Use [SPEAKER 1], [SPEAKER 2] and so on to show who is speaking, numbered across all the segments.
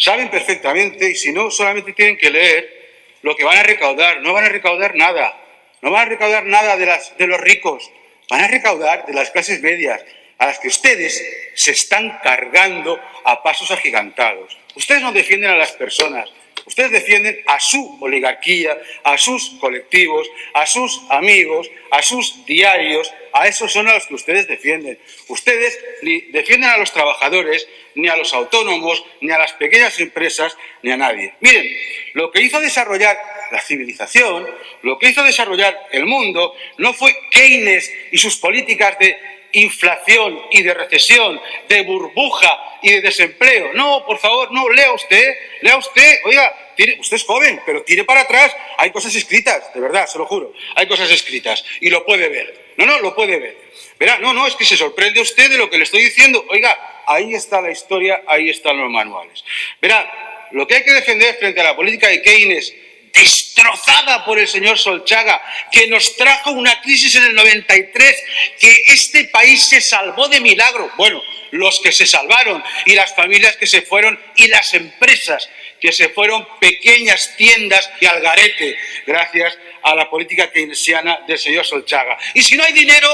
[SPEAKER 1] saben perfectamente, y si no, solamente tienen que leer lo que van a recaudar. No van a recaudar nada. No van a recaudar nada de los ricos. Van a recaudar de las clases medias, a las que ustedes se están cargando a pasos agigantados. Ustedes no defienden a las personas. Ustedes defienden a su oligarquía, a sus colectivos, a sus amigos, a sus diarios. A esos son a los que ustedes defienden. Ustedes ni defienden a los trabajadores, ni a los autónomos, ni a las pequeñas empresas, ni a nadie. Miren, lo que hizo desarrollar la civilización, lo que hizo desarrollar el mundo, no fue Keynes y sus políticas de inflación y de recesión, de burbuja y de desempleo. No, por favor, no, lea usted, oiga, usted es joven, pero tire para atrás. Hay cosas escritas, de verdad, se lo juro, hay cosas escritas y lo puede ver. No, lo puede ver. Verá, no, es que se sorprende usted de lo que le estoy diciendo. Oiga, ahí está la historia, ahí están los manuales. Verá, lo que hay que defender frente a la política de Keynes, destrozada por el señor Solchaga, que nos trajo una crisis en el 93, que este país se salvó de milagro. Bueno, los que se salvaron y las familias que se fueron y las empresas que se fueron, pequeñas tiendas y al garete, gracias a la política keynesiana del señor Solchaga. Y si no hay dinero,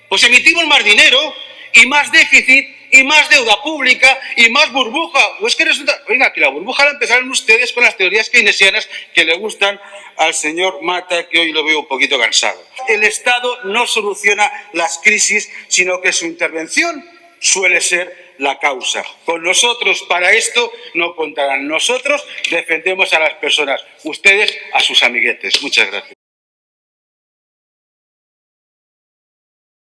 [SPEAKER 1] pues emitimos más dinero y más déficit y más deuda pública y más burbuja. Pues que resulta, oiga, que la burbuja la empezaron ustedes con las teorías keynesianas que le gustan al señor Mata, que hoy lo veo un poquito cansado. El Estado no soluciona las crisis, sino que su intervención suele ser la causa. Con nosotros para esto no contarán. Nosotros defendemos a las personas, ustedes a sus amiguetes. Muchas gracias.